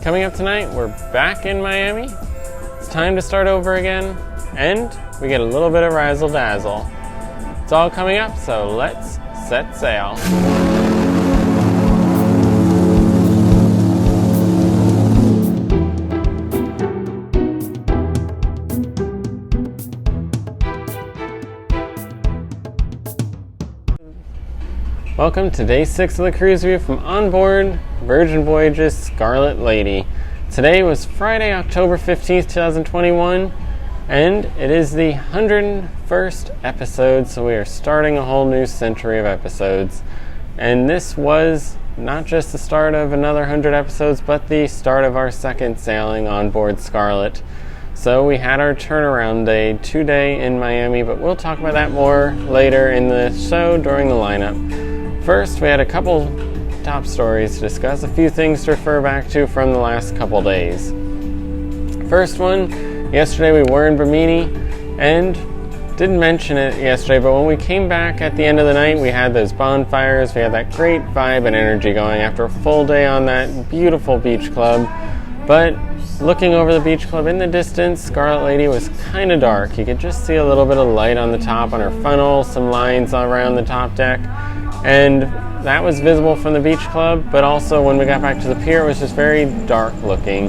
Coming up tonight, we're back in Miami. It's time to start over again, and we get a little bit of Razzle Dazzle. It's all coming up, so let's set sail. Welcome to day 6 of the cruise view from onboard Virgin Voyages Scarlet Lady. Today was Friday, October 15th, 2021, and it is the 101st episode, so we are starting a whole new century of episodes. And this was not just the start of another 100 episodes, but the start of our second sailing on board Scarlet. So we had our turnaround day, 2-day in Miami, but we'll talk about that more later in the show during the lineup. First, we had a couple top stories to discuss, a few things to refer back to from the last couple days. First one, yesterday we were in Bimini, and didn't mention it yesterday, but when we came back at the end of the night, we had those bonfires, we had that great vibe and energy going after a full day on that beautiful beach club. But looking over the beach club in the distance, Scarlet Lady was kind of dark. You could just see a little bit of light on the top on her funnel, some lines around the top deck. And that was visible from the beach club, but also when we got back to the pier, it was just very dark looking.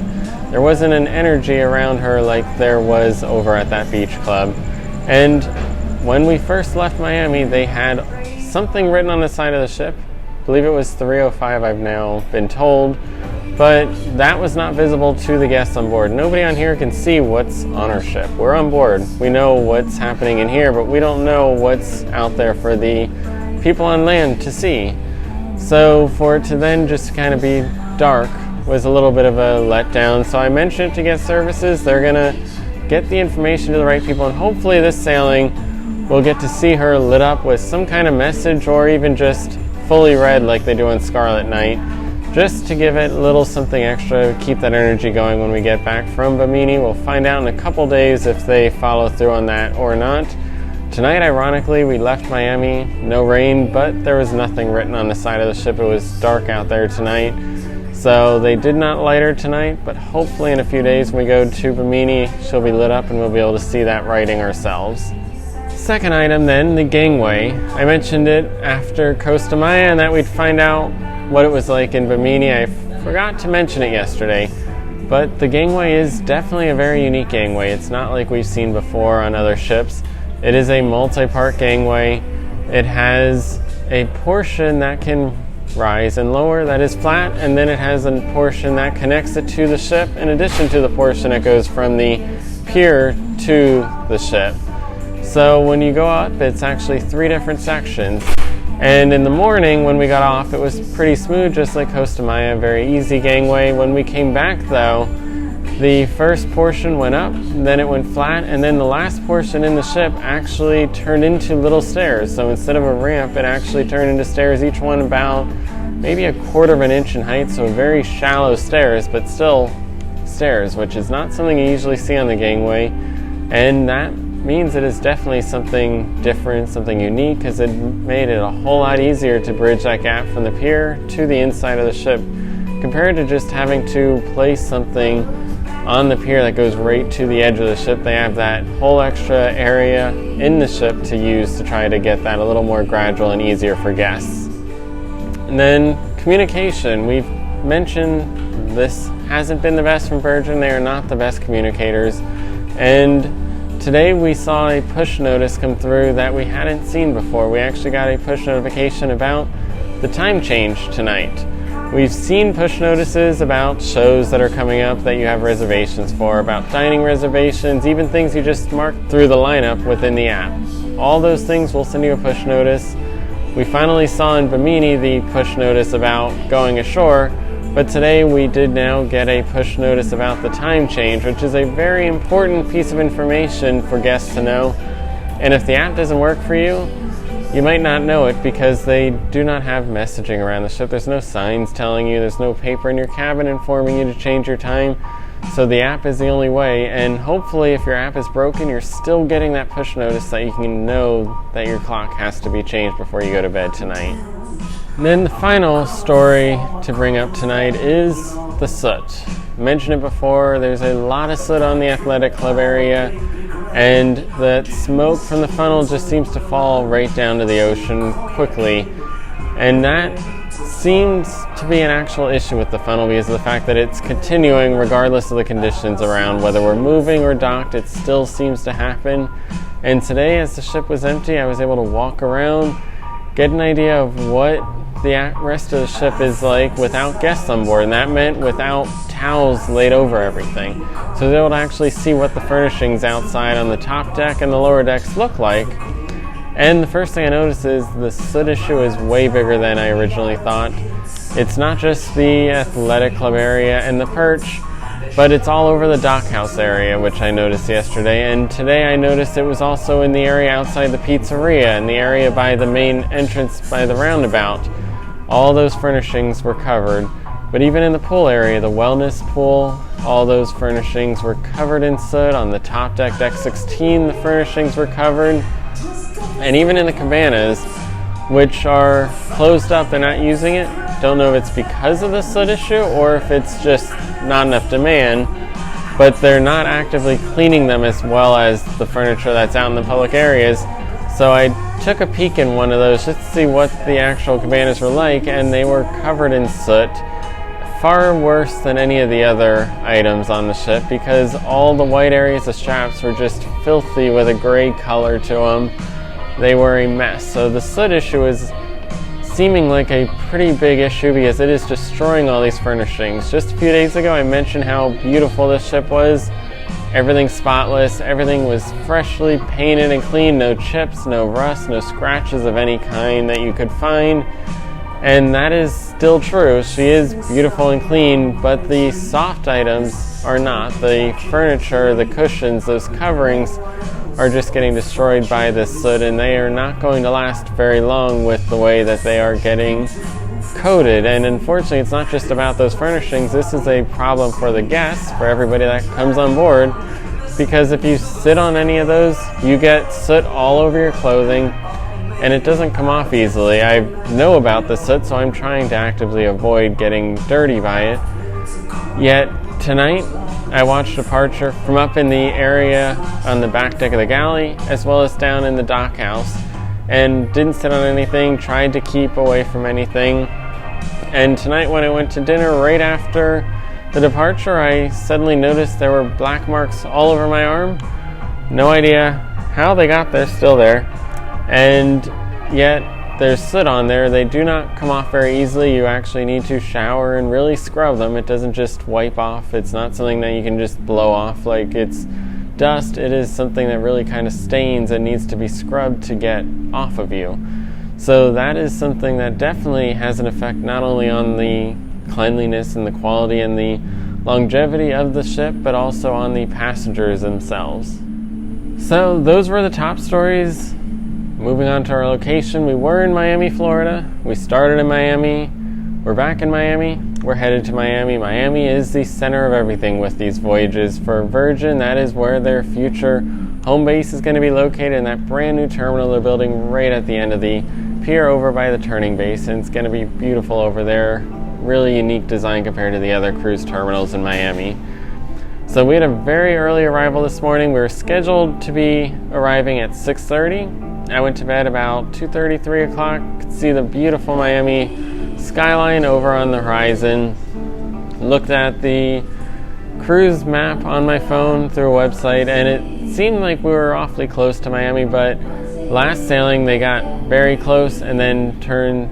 There wasn't an energy around her like there was over at that beach club. And when we first left Miami, they had something written on the side of the ship. I believe it was 305, I've now been told. But that was not visible to the guests on board. Nobody on here can see what's on our ship. We're on board. We know what's happening in here, but we don't know what's out there for the people on land to see. So for it to then just kind of be dark was a little bit of a letdown. So I mentioned it to guest services. They're gonna get the information to the right people, and hopefully this sailing we'll get to see her lit up with some kind of message, or even just fully red like they do on Scarlet Night, just to give it a little something extra, keep that energy going when we get back from Bimini. We'll find out in a couple days if they follow through on that or not. Tonight, ironically, we left Miami, no rain, but there was nothing written on the side of the ship. It was dark out there tonight, so they did not light her tonight, but hopefully in a few days when we go to Bimini, she'll be lit up and we'll be able to see that writing ourselves. Second item then, the Gangway. I mentioned it after Costa Maya and that we'd find out what it was like in Bimini. I forgot to mention it yesterday, but the Gangway is definitely a very unique gangway. It's not like we've seen before on other ships. It is a multi-part gangway. It has a portion that can rise and lower that is flat, and then it has a portion that connects it to the ship, in addition to the portion that goes from the pier to the ship. So when you go up, it's actually 3 different sections. And in the morning when we got off, it was pretty smooth, just like Costa Maya, very easy gangway. When we came back though, the first portion went up, then it went flat, and then the last portion in the ship actually turned into little stairs. So instead of a ramp, it actually turned into stairs, each one about maybe 1/4 of an inch in height, so very shallow stairs, but still stairs, which is not something you usually see on the gangway. And that means it is definitely something different, something unique, because it made it a whole lot easier to bridge that gap from the pier to the inside of the ship, compared to just having to place something on the pier that goes right to the edge of the ship. They have that whole extra area in the ship to use to try to get that a little more gradual and easier for guests. And then communication. We've mentioned this hasn't been the best from Virgin. They are not the best communicators. And today we saw a push notice come through that we hadn't seen before. We actually got a push notification about the time change tonight. We've seen push notices about shows that are coming up that you have reservations for, about dining reservations, even things you just marked through the lineup within the app. All those things will send you a push notice. We finally saw in Bimini the push notice about going ashore, but today we did now get a push notice about the time change, which is a very important piece of information for guests to know. And if the app doesn't work for you, you might not know it because they do not have messaging around the ship. There's no signs telling you, there's no paper in your cabin informing you to change your time. So the app is the only way, and hopefully if your app is broken, you're still getting that push notice that you can know that your clock has to be changed before you go to bed tonight. And then the final story to bring up tonight is the soot. Mentioned it before, there's a lot of soot on the athletic club area, and the smoke from the funnel just seems to fall right down to the ocean quickly. And that seems to be an actual issue with the funnel because of the fact that it's continuing regardless of the conditions around. Whether we're moving or docked, it still seems to happen. And today, as the ship was empty, I was able to walk around, get an idea of what the rest of the ship is like without guests on board, and that meant without towels laid over everything. So I was able to actually see what the furnishings outside on the top deck and the lower decks look like. And the first thing I noticed is the soot issue is way bigger than I originally thought. It's not just the athletic club area and the perch, but it's all over the dockhouse area, which I noticed yesterday. And today I noticed it was also in the area outside the pizzeria and the area by the main entrance by the roundabout. All those furnishings were covered. But even in the pool area, the wellness pool, all those furnishings were covered in soot. On the top deck, deck 16, the furnishings were covered. And even in the cabanas, which are closed up, they're not using it. Don't know if it's because of the soot issue or if it's just not enough demand, but they're not actively cleaning them as well as the furniture that's out in the public areas. So I took a peek in one of those just to see what the actual cabanas were like, and they were covered in soot. Far worse than any of the other items on the ship because all the white areas of straps were just filthy with a gray color to them. They were a mess. So the soot issue is seeming like a pretty big issue because it is destroying all these furnishings. Just a few days ago I mentioned how beautiful this ship was. Everything spotless, everything was freshly painted and clean, no chips, no rust, no scratches of any kind that you could find. And that is still true. She is beautiful and clean, but the soft items are not. The furniture, the cushions, those coverings are just getting destroyed by this soot, and they are not going to last very long with the way that they are getting coated. And unfortunately, it's not just about those furnishings. This is a problem for the guests, for everybody that comes on board, because if you sit on any of those, you get soot all over your clothing, and it doesn't come off easily. I know about the soot, so I'm trying to actively avoid getting dirty by it. Yet tonight, I watched departure from up in the area on the back deck of the galley, as well as down in the dock house, and didn't sit on anything, tried to keep away from anything. And tonight when I went to dinner right after the departure, I suddenly noticed there were black marks all over my arm. No idea how they got there, still there. And yet there's soot on there. They do not come off very easily. You actually need to shower and really scrub them. It doesn't just wipe off. It's not something that you can just blow off like it's dust. It is something that really kind of stains and needs to be scrubbed to get off of you. So that is something that definitely has an effect not only on the cleanliness and the quality and the longevity of the ship, but also on the passengers themselves. So those were the top stories. Moving on to our location, we were in Miami, Florida. We started in Miami. We're back in Miami. We're headed to Miami. Miami is the center of everything with these voyages. For Virgin, that is where their future home base is going to be located, in that brand new terminal they're building right at the end of the pier over by the turning base. And it's going to be beautiful over there. Really unique design compared to the other cruise terminals in Miami. So we had a very early arrival this morning. We were scheduled to be arriving at 6:30. I went to bed about 2:30, 3 o'clock. Could see the beautiful Miami skyline over on the horizon. Looked at the cruise map on my phone through a website, and it seemed like we were awfully close to Miami, but last sailing they got very close and then turned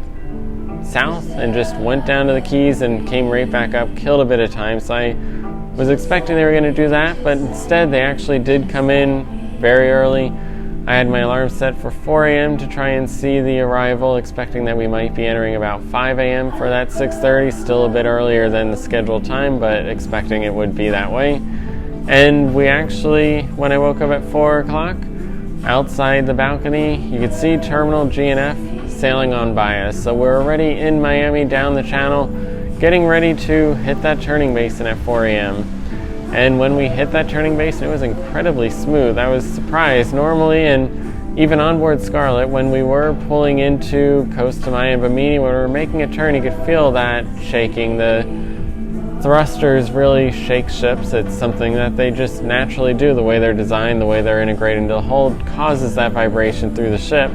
south and just went down to the Keys and came right back up, killed a bit of time. So I was expecting they were going to do that, but instead they actually did come in very early. I had my alarm set for 4 a.m. to try and see the arrival, expecting that we might be entering about 5 a.m. for that 6:30, still a bit earlier than the scheduled time, but expecting it would be that way. And we actually, when I woke up at 4 o'clock, outside the balcony, you could see Terminal G and F sailing on by us. So we're already in Miami down the channel, getting ready to hit that turning basin at 4 a.m. And when we hit that turning basin, it was incredibly smooth. I was surprised. Normally, and even on board Scarlet, when we were pulling into Costa Maya and Bimini, when we were making a turn, you could feel that shaking. The thrusters really shake ships. It's something that they just naturally do. The way they're designed, the way they're integrated into the hull causes that vibration through the ship.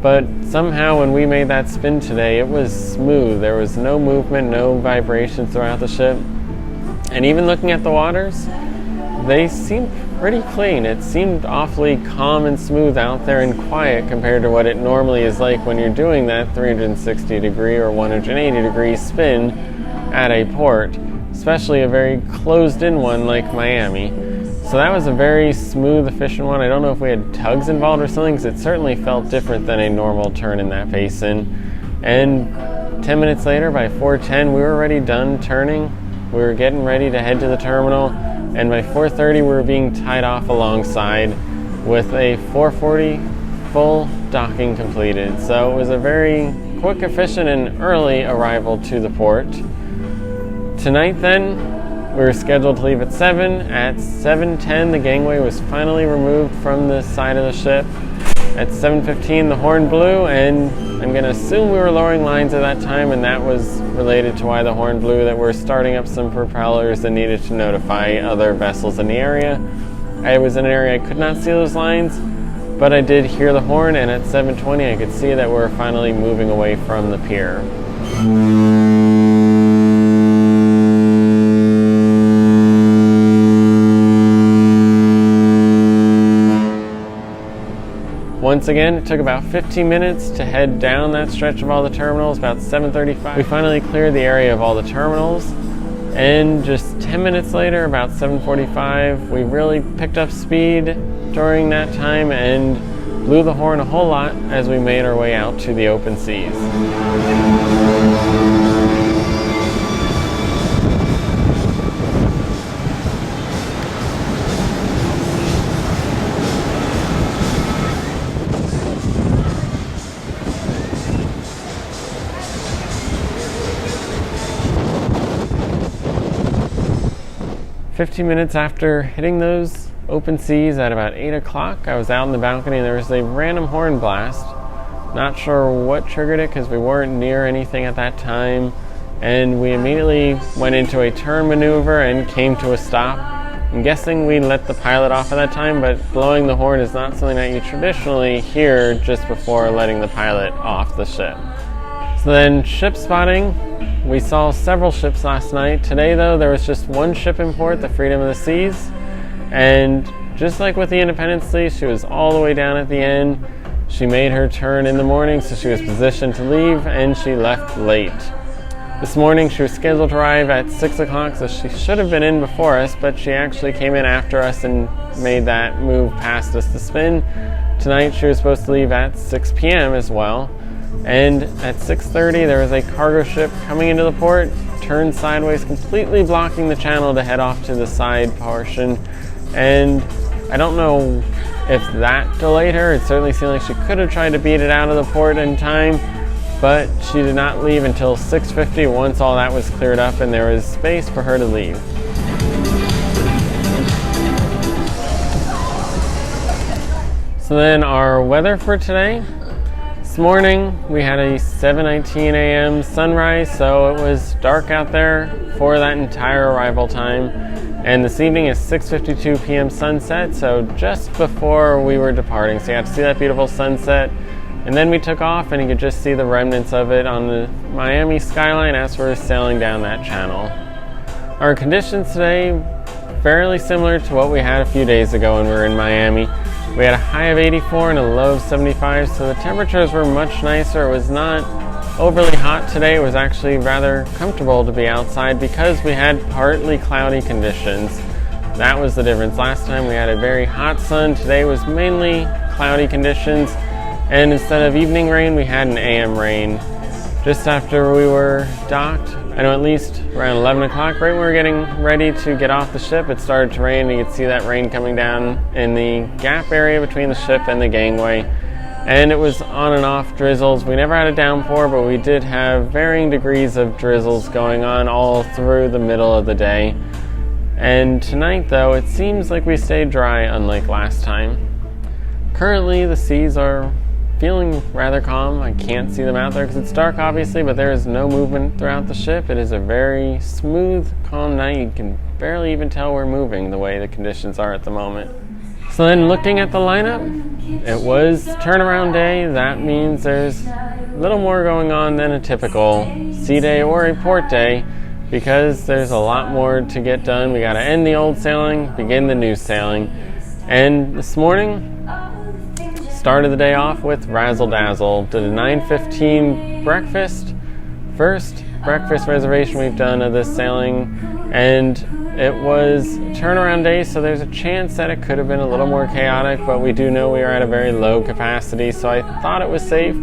But somehow when we made that spin today, it was smooth. There was no movement, no vibration throughout the ship. And even looking at the waters, they seemed pretty clean. It seemed awfully calm and smooth out there and quiet compared to what it normally is like when you're doing that 360 degree or 180 degree spin at a port, especially a very closed in one like Miami. So that was a very smooth, efficient one. I don't know if we had tugs involved or something, because it certainly felt different than a normal turn in that basin. And 10 minutes later, by 4:10, we were already done turning. We were getting ready to head to the terminal, and by 4:30 we were being tied off alongside with a 4:40 full docking completed. So it was a very quick, efficient, and early arrival to the port. Tonight then, we were scheduled to leave at 7. At 7:10 the gangway was finally removed from the side of the ship. At 7:15 the horn blew, and I'm going to assume we were lowering lines at that time, and that was related to why the horn blew, that we're starting up some propellers that needed to notify other vessels in the area. I was in an area I could not see those lines, but I did hear the horn, and at 7:20 I could see that we're finally moving away from the pier. Once again, it took about 15 minutes to head down that stretch of all the terminals. About 7:35, we finally cleared the area of all the terminals. And just 10 minutes later, about 7:45, we really picked up speed during that time and blew the horn a whole lot as we made our way out to the open seas. 15 minutes after hitting those open seas at about 8 o'clock, I was out in the balcony and there was a random horn blast. Not sure what triggered it because we weren't near anything at that time, and we immediately went into a turn maneuver and came to a stop. I'm guessing we let the pilot off at that time, but blowing the horn is not something that you traditionally hear just before letting the pilot off the ship. So then, ship spotting. We saw several ships last night. Today though, there was just one ship in port, the Freedom of the Seas, and just like with the Independence Lee, she was all the way down at the end. She made her turn in the morning, so she was positioned to leave, and she left late. This morning she was scheduled to arrive at 6 o'clock, so she should have been in before us, but she actually came in after us and made that move past us to spin. Tonight she was supposed to leave at 6 p.m. as well. And at 6:30 there was a cargo ship coming into the port, turned sideways, completely blocking the channel to head off to the side portion. And I don't know if that delayed her. It certainly seemed like she could have tried to beat it out of the port in time, but she did not leave until 6:50 once all that was cleared up and there was space for her to leave. So then our weather for today. This morning we had a 7:19 a.m. sunrise, so it was dark out there for that entire arrival time. And this evening is 6:52 p.m. sunset, so just before we were departing. So you got to see that beautiful sunset. And then we took off and you could just see the remnants of it on the Miami skyline as we're sailing down that channel. Our conditions today, fairly similar to what we had a few days ago when we were in Miami. We had a high of 84 and a low of 75, so the temperatures were much nicer. It was not overly hot today. It was actually rather comfortable to be outside because we had partly cloudy conditions. That was the difference. Last time we had a very hot sun. Today was mainly cloudy conditions, and instead of evening rain, we had an AM rain. Just after we were docked, I know at least around 11 o'clock, right when we were getting ready to get off the ship, it started to rain. You could see that rain coming down in the gap area between the ship and the gangway. And it was on and off drizzles. We never had a downpour, but we did have varying degrees of drizzles going on all through the middle of the day. And tonight, though, it seems like we stayed dry, unlike last time. Currently, the seas are feeling rather calm. I can't see them out there because it's dark, obviously, but there is no movement throughout the ship. It is a very smooth, calm night. You can barely even tell we're moving the way the conditions are at the moment. So then looking at the lineup, it was turnaround day. That means there's a little more going on than a typical sea day or a port day, because there's a lot more to get done. We got to end the old sailing, begin the new sailing. And this morning, started the day off with Razzle Dazzle. Did a 9:15 breakfast. First breakfast reservation we've done of this sailing. And it was turnaround day, so there's a chance that it could have been a little more chaotic, but we do know we are at a very low capacity, so I thought it was safe.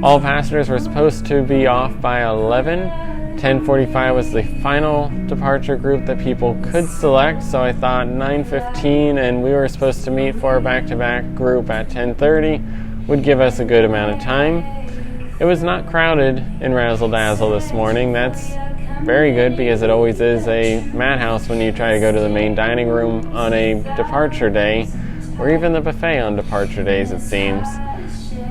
All passengers were supposed to be off by 11. 10:45 was the final departure group that people could select, so I thought 9:15, and we were supposed to meet for a back-to-back group at 10:30 would give us a good amount of time. It was not crowded in Razzle Dazzle this morning. That's very good, because it always is a madhouse when you try to go to the main dining room on a departure day, or even the buffet on departure days, it seems.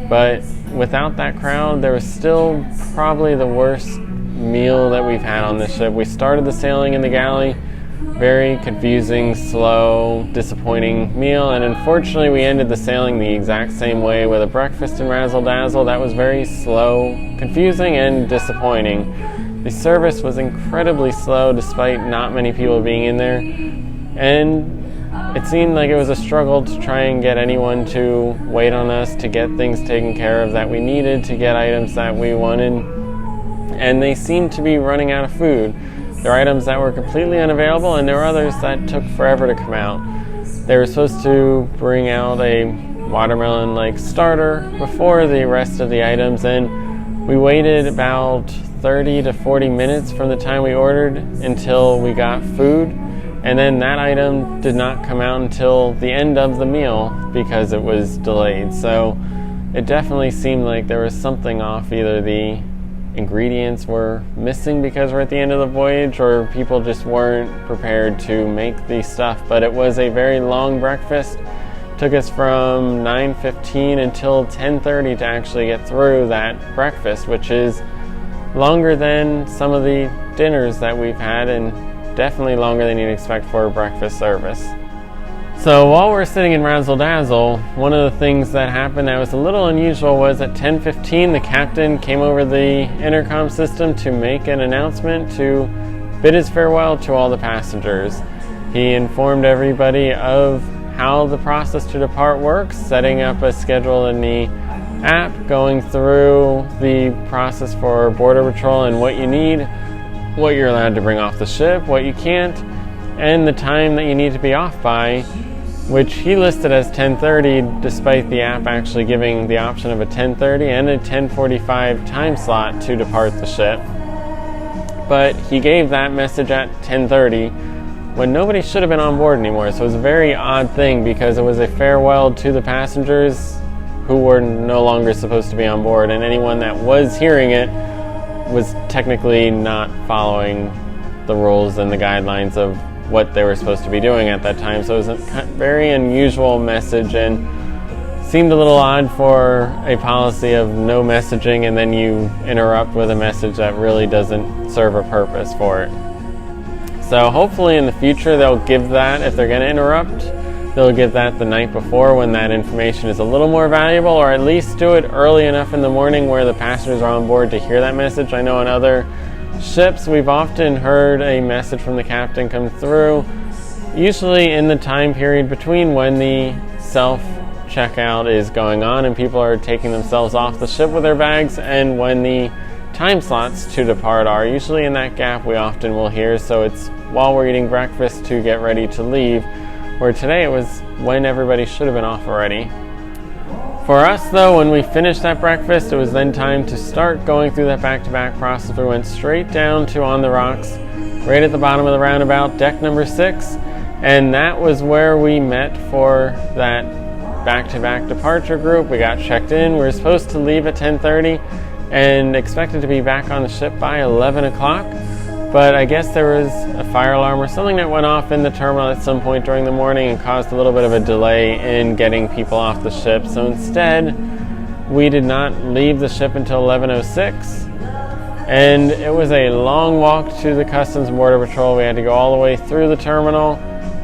But without that crowd, there was still probably the worst meal that we've had on this ship. We started the sailing in the galley, very confusing, slow, disappointing meal, and unfortunately we ended the sailing the exact same way with a breakfast in Razzle Dazzle. That was very slow, confusing, and disappointing. The service was incredibly slow despite not many people being in there, and it seemed like it was a struggle to try and get anyone to wait on us, to get things taken care of that we needed, to get items that we wanted, and they seemed to be running out of food. There were items that were completely unavailable, and there were others that took forever to come out. They were supposed to bring out a watermelon-like starter before the rest of the items, and we waited about 30 to 40 minutes from the time we ordered until we got food, and then that item did not come out until the end of the meal because it was delayed. So it definitely seemed like there was something off. Either the ingredients were missing because we're at the end of the voyage, or people just weren't prepared to make the stuff. But it was a very long breakfast. It took us from 9:15 until 10:30 to actually get through that breakfast, which is longer than some of the dinners that we've had, and definitely longer than you'd expect for a breakfast service. So while we're sitting in Razzle Dazzle, one of the things that happened that was a little unusual was at 10:15 the captain came over the intercom system to make an announcement to bid his farewell to all the passengers. He informed everybody of how the process to depart works, setting up a schedule in the app, going through the process for border patrol and what you need, what you're allowed to bring off the ship, what you can't, and the time that you need to be off by, which he listed as 10:30 despite the app actually giving the option of a 10:30 and a 10:45 time slot to depart the ship. But he gave that message at 10:30 when nobody should have been on board anymore, so it was a very odd thing because it was a farewell to the passengers who were no longer supposed to be on board, and anyone that was hearing it was technically not following the rules and the guidelines of what they were supposed to be doing at that time. So it was a very unusual message, and seemed a little odd for a policy of no messaging and then you interrupt with a message that really doesn't serve a purpose for it. So hopefully in the future they'll give that, if they're going to interrupt, they'll give that the night before when that information is a little more valuable, or at least do it early enough in the morning where the passengers are on board to hear that message. I know on other ships we've often heard a message from the captain come through, usually in the time period between when the self-checkout is going on and people are taking themselves off the ship with their bags, and when the time slots to depart are. Usually in that gap we often will hear, so it's while we're eating breakfast to get ready to leave, where today it was when everybody should have been off already. For us though, when we finished that breakfast, it was then time to start going through that back-to-back process. We went straight down to On the Rocks, right at the bottom of the roundabout, deck number 6, and that was where we met for that back-to-back departure group. We got checked in. We were supposed to leave at 10:30 and expected to be back on the ship by 11 o'clock. But I guess there was a fire alarm or something that went off in the terminal at some point during the morning and caused a little bit of a delay in getting people off the ship. So instead, we did not leave the ship until 11:06, and it was a long walk to the Customs and Border Patrol. We had to go all the way through the terminal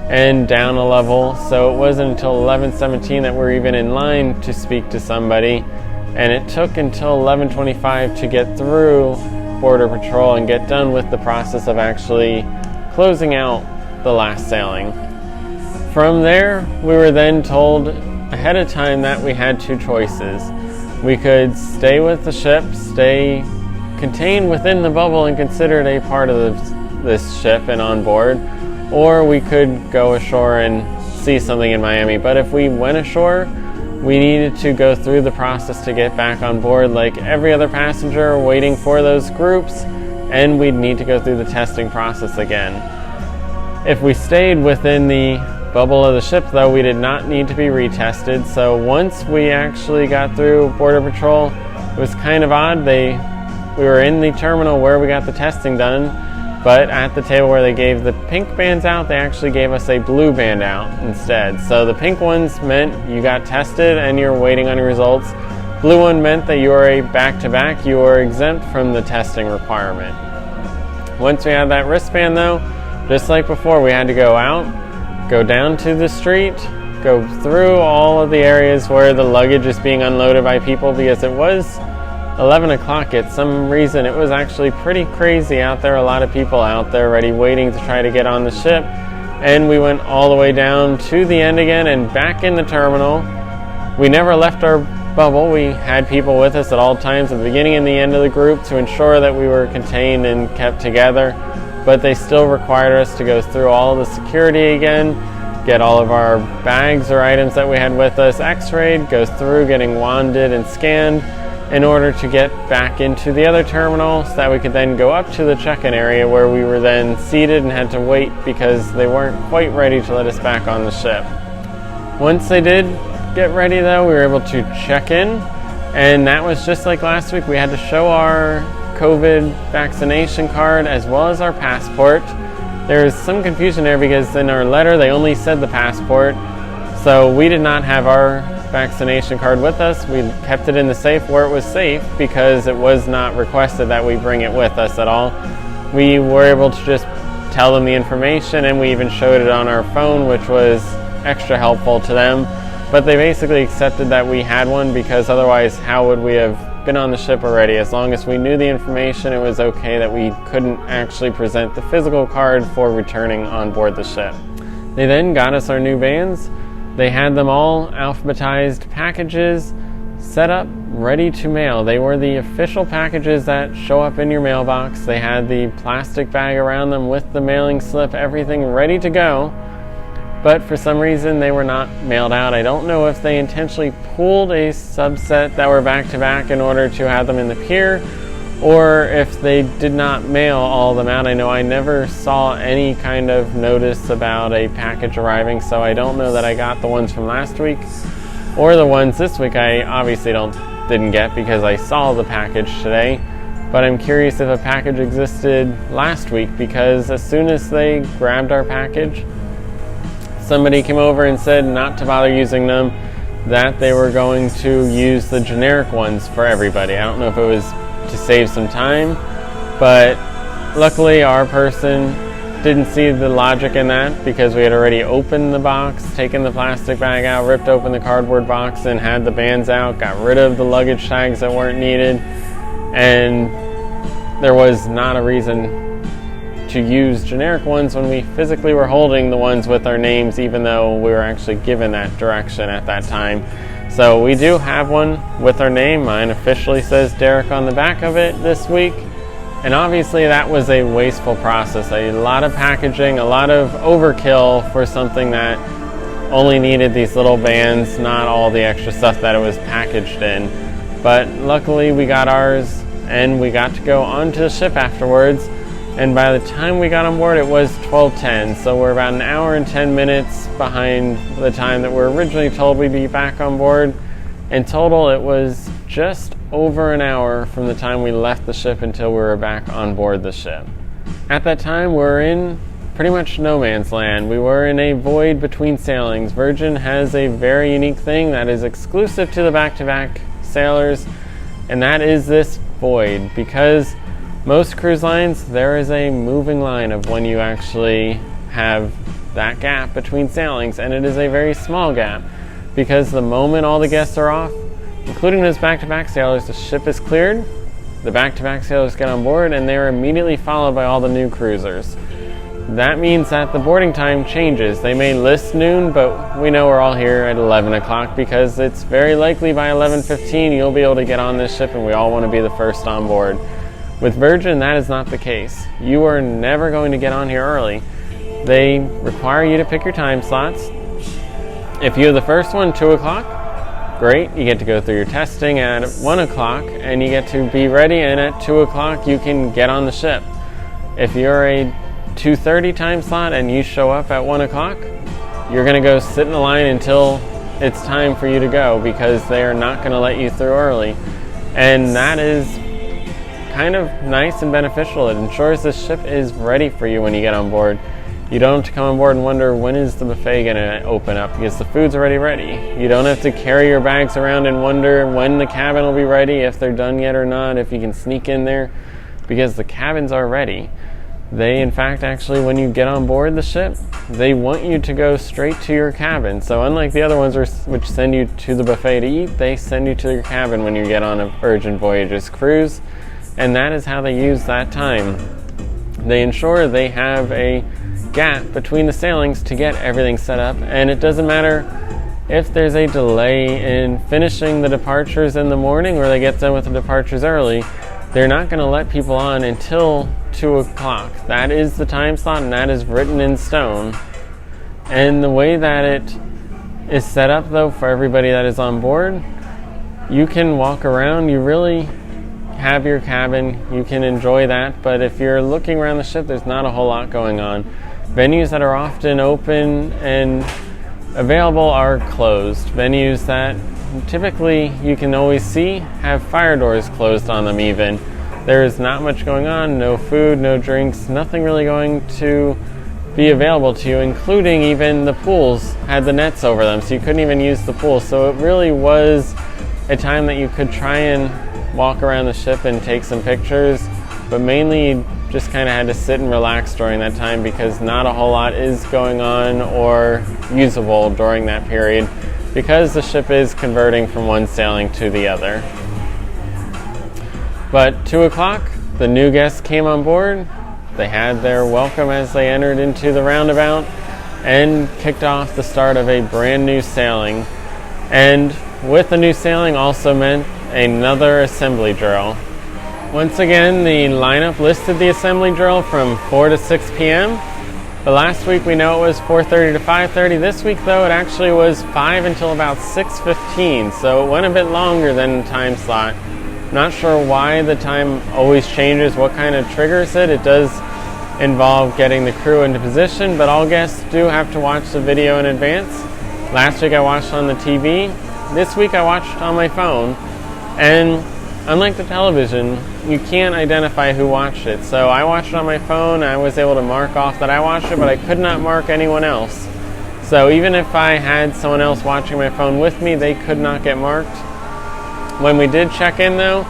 and down a level, so it wasn't until 11:17 that we were even in line to speak to somebody, and it took until 11:25 to get through Border Patrol and get done with the process of actually closing out the last sailing. From there, we were then told ahead of time that we had two choices. We could stay with the ship, stay contained within the bubble and considered a part of this ship and on board, or we could go ashore and see something in Miami. But if we went ashore, we needed to go through the process to get back on board like every other passenger waiting for those groups, and we'd need to go through the testing process again. If we stayed within the bubble of the ship, though, we did not need to be retested. So once we actually got through Border Patrol, it was kind of odd. We were in the terminal where we got the testing done, but at the table where they gave the pink bands out, they actually gave us a blue band out instead. So the pink ones meant you got tested and you're waiting on your results. Blue one meant that you are a back-to-back, you are exempt from the testing requirement. Once we had that wristband, though, just like before, we had to go out, go down to the street, go through all of the areas where the luggage is being unloaded by people, because it was 11 o'clock. At some reason, it was actually pretty crazy out there. A lot of people out there ready, waiting to try to get on the ship. And we went all the way down to the end again and back in the terminal. We never left our bubble. We had people with us at all times, at the beginning and the end of the group, to ensure that we were contained and kept together. But they still required us to go through all of the security again, get all of our bags or items that we had with us x-rayed, go through getting wanded and scanned in order to get back into the other terminal, so that we could then go up to the check-in area where we were then seated and had to wait because they weren't quite ready to let us back on the ship. Once they did get ready, though, we were able to check in, and that was just like last week. We had to show our COVID vaccination card as well as our passport. There was some confusion there because in our letter they only said the passport, so we did not have our vaccination card with us. We kept it in the safe where it was safe because it was not requested that we bring it with us at all. We were able to just tell them the information, and we even showed it on our phone, which was extra helpful to them. But they basically accepted that we had one, because otherwise how would we have been on the ship already? As long as we knew the information, it was okay that we couldn't actually present the physical card for returning on board the ship. They then got us our new bands. They had them all alphabetized packages set up, ready to mail. They were the official packages that show up in your mailbox. They had the plastic bag around them with the mailing slip, everything ready to go. But for some reason they were not mailed out. I don't know if they intentionally pulled a subset that were back-to-back in order to have them in the pier, or if they did not mail all of them out. I know I never saw any kind of notice about a package arriving, so I don't know that I got the ones from last week or the ones this week. I obviously didn't get because I saw the package today, but I'm curious if a package existed last week, because as soon as they grabbed our package, somebody came over and said not to bother using them, that they were going to use the generic ones for everybody. I don't know if it was to save some time, but luckily our person didn't see the logic in that, because we had already opened the box, taken the plastic bag out, ripped open the cardboard box, and had the bands out, got rid of the luggage tags that weren't needed, and there was not a reason to use generic ones when we physically were holding the ones with our names, even though we were actually given that direction at that time. So we do have one with our name. Mine officially says Derek on the back of it this week. And obviously that was a wasteful process. A lot of packaging, a lot of overkill for something that only needed these little bands, not all the extra stuff that it was packaged in. But luckily we got ours, and we got to go onto the ship afterwards. And by the time we got on board, it was 12:10, so we're about an hour and 10 minutes behind the time that we were originally told we'd be back on board. In total, it was just over an hour from the time we left the ship until we were back on board the ship. At that time, we were in pretty much no man's land. We were in a void between sailings. Virgin has a very unique thing that is exclusive to the back-to-back sailors, and that is this void. Because most cruise lines, there is a moving line of when you actually have that gap between sailings, and it is a very small gap, because the moment all the guests are off, including those back-to-back sailors, the ship is cleared, the back-to-back sailors get on board, and they are immediately followed by all the new cruisers. That means that the boarding time changes. They may list noon, but we know we're all here at 11 o'clock because it's very likely by 11:15 you'll be able to get on this ship, and we all want to be the first on board. With Virgin, that is not the case. You are never going to get on here early. They require you to pick your time slots. If you're the first one, 2 o'clock, great. You get to go through your testing at 1 o'clock, and you get to be ready, and at 2 o'clock you can get on the ship. If you're a 2:30 time slot and you show up at 1 o'clock, you're going to go sit in the line until it's time for you to go, because they are not going to let you through early. And that is kind of nice and beneficial. It ensures the ship is ready for you when you get on board. You don't have to come on board and wonder, when is the buffet going to open up, because the food's already ready. You don't have to carry your bags around and wonder when the cabin will be ready, if they're done yet or not, if you can sneak in there, because the cabins are ready. They, in fact, actually, when you get on board the ship, they want you to go straight to your cabin. So unlike the other ones which send you to the buffet to eat, they send you to your cabin when you get on a Virgin Voyages cruise. And that is how they use that time. They ensure they have a gap between the sailings to get everything set up. And it doesn't matter if there's a delay in finishing the departures in the morning, or they get done with the departures early. They're not going to let people on until 2 o'clock. That is the time slot, and that is written in stone. And the way that it is set up, though, for everybody that is on board, you can walk around. You really have your cabin. You can enjoy that. But if you're looking around the ship, there's not a whole lot going on. Venues that are often open and available are closed. Venues that typically you can always see have fire doors closed on them even. There is not much going on, no food, no drinks, nothing really going to be available to you, including even the pools had the nets over them, so you couldn't even use the pool. So it really was a time that you could try and walk around the ship and take some pictures, but mainly you just kind of had to sit and relax during that time, because not a whole lot is going on or usable during that period, because the ship is converting from one sailing to the other. But 2 o'clock, the new guests came on board. They had their welcome as they entered into the roundabout and kicked off the start of a brand new sailing. And with the new sailing also meant another assembly drill. Once again, the lineup listed the assembly drill from 4 to 6 p.m. But last week we know it was 4:30 to 5:30. This week, though, it actually was 5 until about 6:15, so it went a bit longer than the time slot. Not sure why the time always changes, what kind of triggers it. It does involve getting the crew into position, but all guests do have to watch the video in advance. Last week I watched on the TV. This week I watched on my phone. And unlike the television, you can't identify who watched it. So I watched it on my phone. I was able to mark off that I watched it, but I could not mark anyone else. So even if I had someone else watching my phone with me, they could not get marked. When we did check in, though,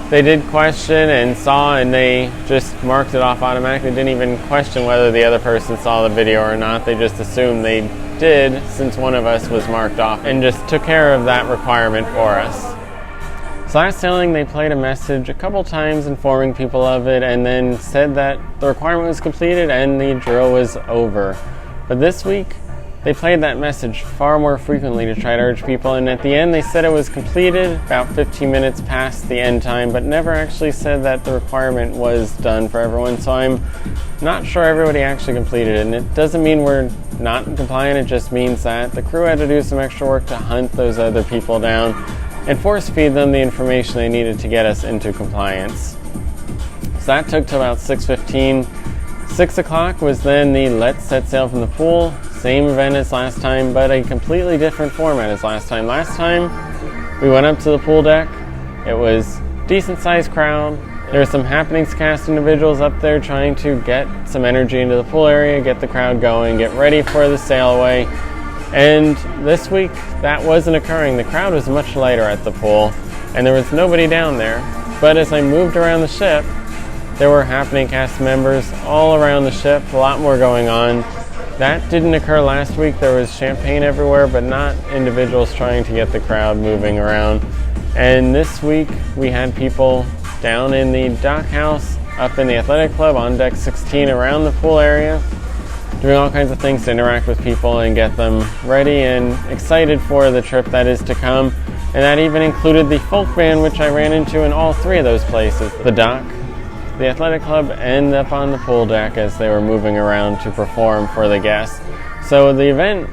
they did question and saw, and they just marked it off automatically. Didn't even question whether the other person saw the video or not. They just assumed they did, since one of us was marked off, and just took care of that requirement for us. So last sailing, they played a message a couple times informing people of it, and then said that the requirement was completed and the drill was over. But this week, they played that message far more frequently to try to urge people, and at the end they said it was completed about 15 minutes past the end time, but never actually said that the requirement was done for everyone. So I'm not sure everybody actually completed it, and it doesn't mean we're not compliant. It just means that the crew had to do some extra work to hunt those other people down and force feed them the information they needed to get us into compliance. So that took till about 6:15. 6 o'clock was then the Let's Set Sail from the Pool. Same event as last time, but a completely different format as last time. Last time, we went up to the pool deck. It was a decent-sized crowd. There were some happenings cast individuals up there trying to get some energy into the pool area, get the crowd going, get ready for the sail away. And this week, that wasn't occurring. The crowd was much lighter at the pool. and there was nobody down there. But as I moved around the ship, there were happening cast members all around the ship, a lot more going on. That didn't occur last week. There was champagne everywhere, but not individuals trying to get the crowd moving around. And this week, we had people down in the dock house, up in the athletic club, on deck 16, around the pool area, doing all kinds of things to interact with people and get them ready and excited for the trip that is to come. And that even included the folk band, which I ran into in all three of those places. The dock, the athletic club, and up on the pool deck as they were moving around to perform for the guests. So the event,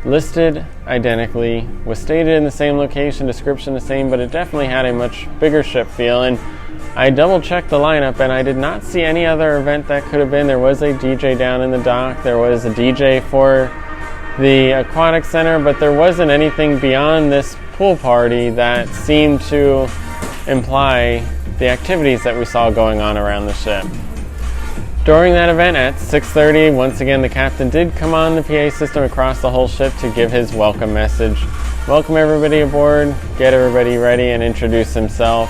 listed identically, was stated in the same location, description the same, but it definitely had a much bigger ship feel. And I double checked the lineup and I did not see any other event that could have been. There was a DJ down in the dock, there was a DJ for the aquatic center, but there wasn't anything beyond this pool party that seemed to imply the activities that we saw going on around the ship. During that event at 6:30, once again the captain did come on the PA system across the whole ship to give his welcome message. Welcome everybody aboard, get everybody ready, and introduce himself.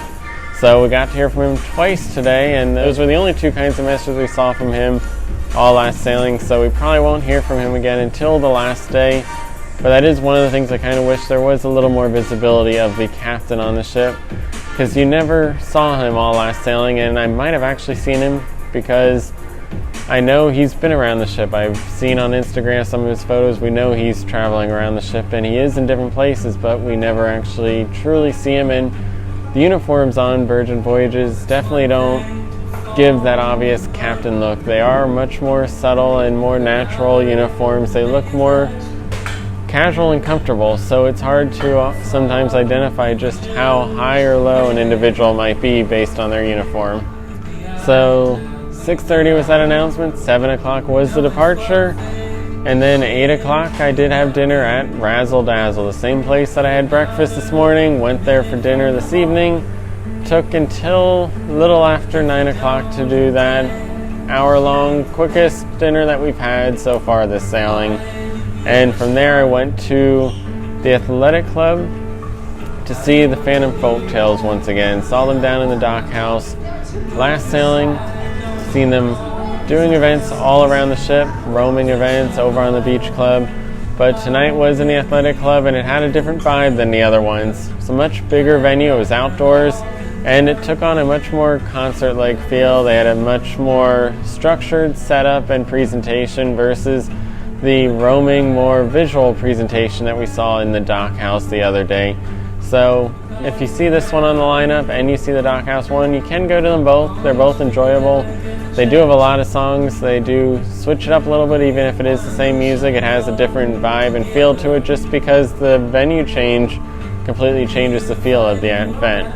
So we got to hear from him twice today, and those were the only two kinds of messages we saw from him all last sailing, so we probably won't hear from him again until the last day. But that is one of the things I kind of wish there was a little more visibility of the captain on the ship, because you never saw him all last sailing, and I might have actually seen him because I know he's been around the ship. I've seen on Instagram some of his photos. We know he's traveling around the ship, and he is in different places, but we never actually truly see him. And the uniforms on Virgin Voyages definitely don't give that obvious captain look. They are much more subtle and more natural uniforms. They look more casual and comfortable, so it's hard to sometimes identify just how high or low an individual might be based on their uniform. So 6:30 was that announcement, 7 o'clock was the departure, and then 8 o'clock I did have dinner at Razzle Dazzle, the same place that I had breakfast this morning. Went there for dinner this evening. Took until a little after 9 o'clock to do that hour-long, quickest dinner that we've had so far this sailing. And from there I went to the athletic club to see the Phantom Folktales once again. Saw them down in the dock house last sailing. Seen them doing events all around the ship, roaming events over on the beach club. But tonight was in the athletic club and it had a different vibe than the other ones. It's a much bigger venue, it was outdoors, and it took on a much more concert-like feel. They had a much more structured setup and presentation versus the roaming, more visual presentation that we saw in the dock house the other day. So if you see this one on the lineup and you see the dock house one, you can go to them both. They're both enjoyable. They do have a lot of songs. They do switch it up a little bit, even if it is the same music. It has a different vibe and feel to it just because the venue change completely changes the feel of the event.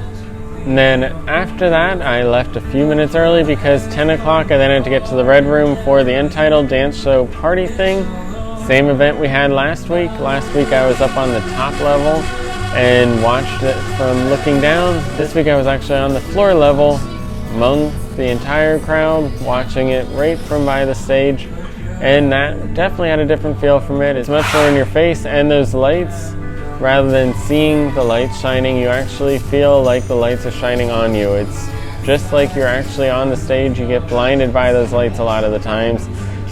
And then after that, I left a few minutes early because 10 o'clock I then had to get to the Red Room for the Untitled Dance Show Party Thing. Same event we had last week. Last week I was up on the top level and watched it from looking down. This week I was actually on the floor level among the entire crowd, watching it right from by the stage. And that definitely had a different feel from it. It's much more in your face, and those lights, rather than seeing the lights shining, you actually feel like the lights are shining on you. It's just like you're actually on the stage. You get blinded by those lights a lot of the times.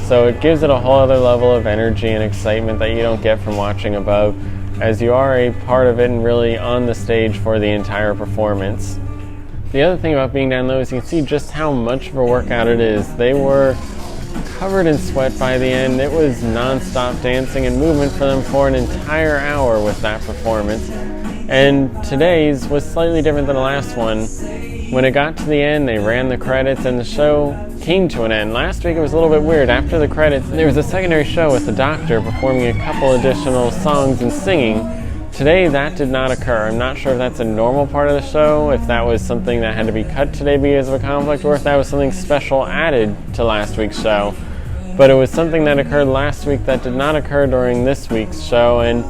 So it gives it a whole other level of energy and excitement that you don't get from watching above, as you are a part of it and really on the stage for the entire performance. The other thing about being down low is you can see just how much of a workout it is. They were covered in sweat by the end. It was non-stop dancing and movement for them for an entire hour with that performance. And today's was slightly different than the last one. When it got to the end, they ran the credits and the show came to an end. Last week it was a little bit weird. After the credits, there was a secondary show with the doctor performing a couple additional songs and singing. Today that did not occur. I'm not sure if that's a normal part of the show, if that was something that had to be cut today because of a conflict, or if that was something special added to last week's show. But it was something that occurred last week that did not occur during this week's show, and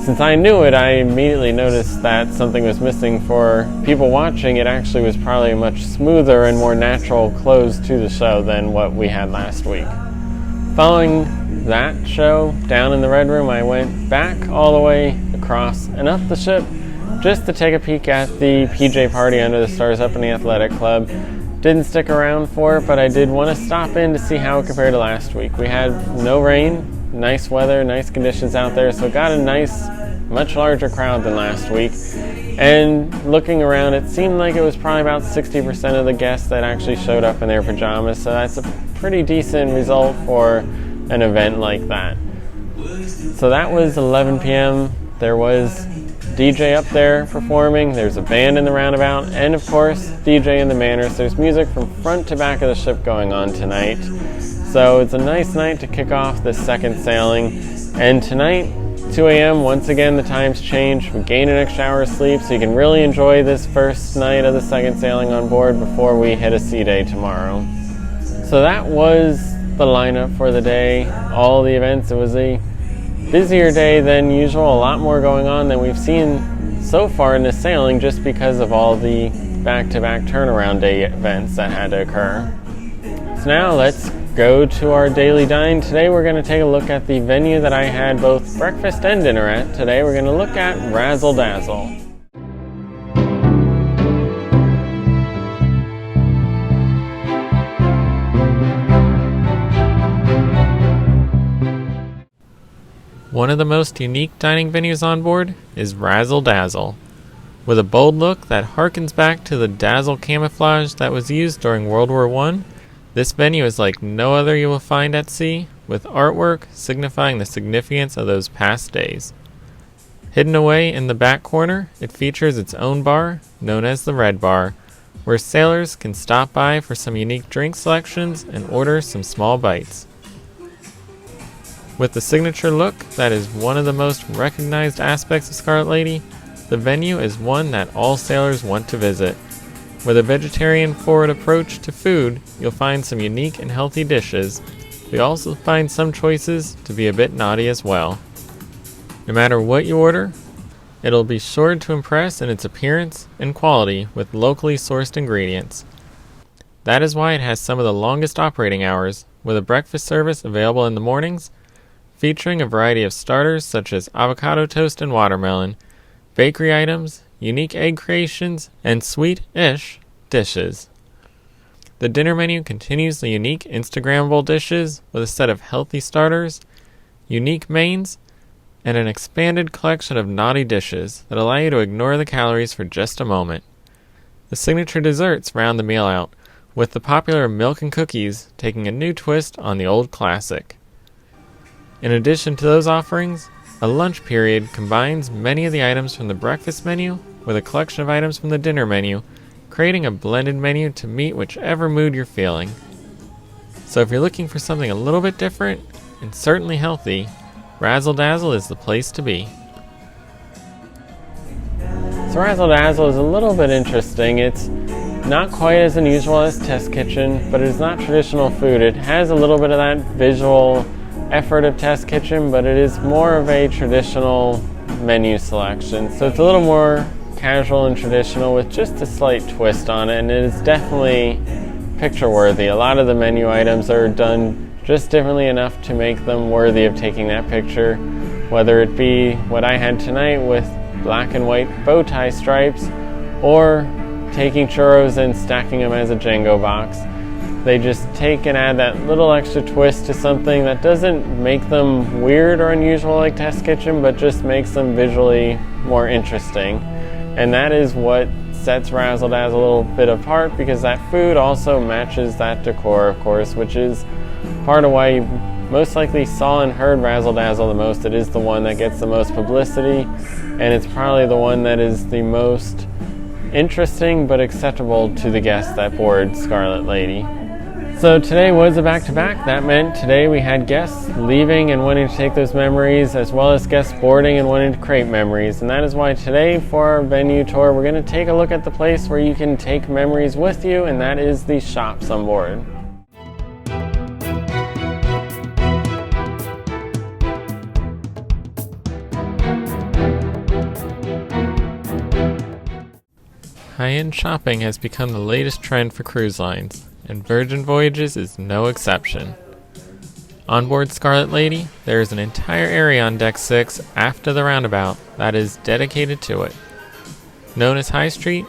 since I knew it, I immediately noticed that something was missing. For people watching, it actually was probably a much smoother and more natural close to the show than what we had last week. Following that show, down in the Red Room, I went back all the way across and up the ship just to take a peek at the PJ party under the stars up in the athletic club. Didn't stick around for it, but I did want to stop in to see how it compared to last week. We had no rain, nice weather, nice conditions out there, so got a nice, much larger crowd than last week. And looking around, it seemed like it was probably about 60% of the guests that actually showed up in their pajamas, so that's a pretty decent result for an event like that. So that was 11 p.m. There was DJ up there performing, there's a band in the roundabout, and of course, DJ in the Manors. There's music from front to back of the ship going on tonight. So it's a nice night to kick off the second sailing. And tonight, 2 a.m., once again, the times change. We gain an extra hour of sleep, so you can really enjoy this first night of the second sailing on board before we hit a sea day tomorrow. So that was the lineup for the day, all the events. It was a busier day than usual, a lot more going on than we've seen so far in this sailing, just because of all the back-to-back turnaround day events that had to occur. So now let's go to our daily dine. Today we're going to take a look at the venue that I had both breakfast and dinner at. Today we're going to look at Razzle Dazzle. One of the most unique dining venues on board is Razzle Dazzle. With a bold look that harkens back to the dazzle camouflage that was used during World War I, this venue is like no other you will find at sea, with artwork signifying the significance of those past days. Hidden away in the back corner, it features its own bar, known as the Red Bar, where sailors can stop by for some unique drink selections and order some small bites. With the signature look that is one of the most recognized aspects of Scarlet Lady, the venue is one that all sailors want to visit. With a vegetarian-forward approach to food, you'll find some unique and healthy dishes. You'll also find some choices to be a bit naughty as well. No matter what you order, it'll be sure to impress in its appearance and quality with locally sourced ingredients. That is why it has some of the longest operating hours, with a breakfast service available in the mornings, featuring a variety of starters such as avocado toast and watermelon, bakery items, unique egg creations, and sweet-ish dishes. The dinner menu continues the unique Instagrammable dishes with a set of healthy starters, unique mains, and an expanded collection of naughty dishes that allow you to ignore the calories for just a moment. The signature desserts round the meal out, with the popular milk and cookies taking a new twist on the old classic. In addition to those offerings, a lunch period combines many of the items from the breakfast menu with a collection of items from the dinner menu, creating a blended menu to meet whichever mood you're feeling. So if you're looking for something a little bit different and certainly healthy, Razzle Dazzle is the place to be. So Razzle Dazzle is a little bit interesting. It's not quite as unusual as Test Kitchen, but it is not traditional food. It has a little bit of that visual effort of Test Kitchen, but it is more of a traditional menu selection. So it's a little more casual and traditional with just a slight twist on it, and it is definitely picture worthy. A lot of the menu items are done just differently enough to make them worthy of taking that picture, whether it be what I had tonight with black and white bow tie stripes, or taking churros and stacking them as a Django box. They just take and add that little extra twist to something that doesn't make them weird or unusual like Test Kitchen, but just makes them visually more interesting. And that is what sets Razzle Dazzle a little bit apart, because that food also matches that decor, of course, which is part of why you most likely saw and heard Razzle Dazzle the most. It is the one that gets the most publicity, and it's probably the one that is the most interesting but acceptable to the guests that board Scarlet Lady. So today was a back-to-back. That meant today we had guests leaving and wanting to take those memories, as well as guests boarding and wanting to create memories. And that is why today for our venue tour, we're going to take a look at the place where you can take memories with you, and that is the shops on board. High-end shopping has become the latest trend for cruise lines, and Virgin Voyages is no exception. On board Scarlet Lady, there is an entire area on Deck 6 after the roundabout that is dedicated to it. Known as High Street,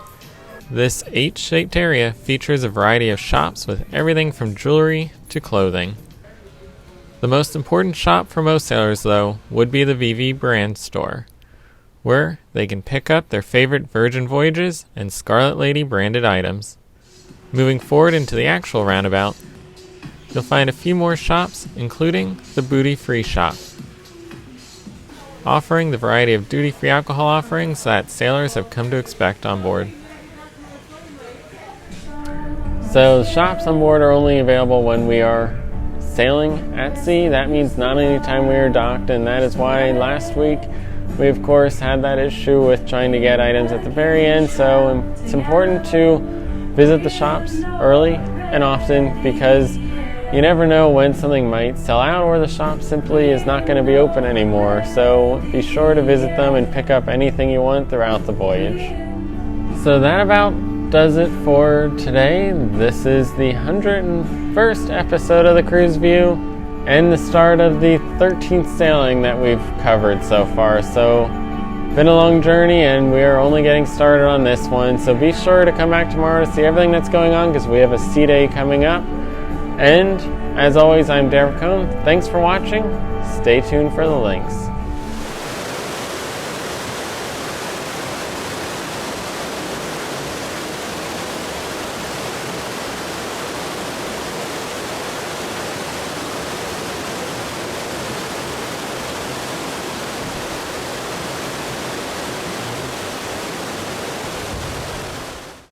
this H-shaped area features a variety of shops with everything from jewelry to clothing. The most important shop for most sailors, though, would be the VV brand store, where they can pick up their favorite Virgin Voyages and Scarlet Lady branded items. Moving forward into the actual roundabout, you'll find a few more shops, including the Booty Free shop, offering the variety of duty-free alcohol offerings that sailors have come to expect on board. So the shops on board are only available when we are sailing at sea. That means not any time we are docked, and that is why last week we of course had that issue with trying to get items at the very end. So it's important to visit the shops early and often, because you never know when something might sell out or the shop simply is not going to be open anymore. So be sure to visit them and pick up anything you want throughout the voyage. So that about does it for today. This is the 101st episode of the Cruise View and the start of the 13th sailing that we've covered so far. So been a long journey and we are only getting started on this one. So be sure to come back tomorrow to see everything that's going on, because we have a sea day coming up. And as always, I'm Picone. Thanks for watching. Stay tuned for the links.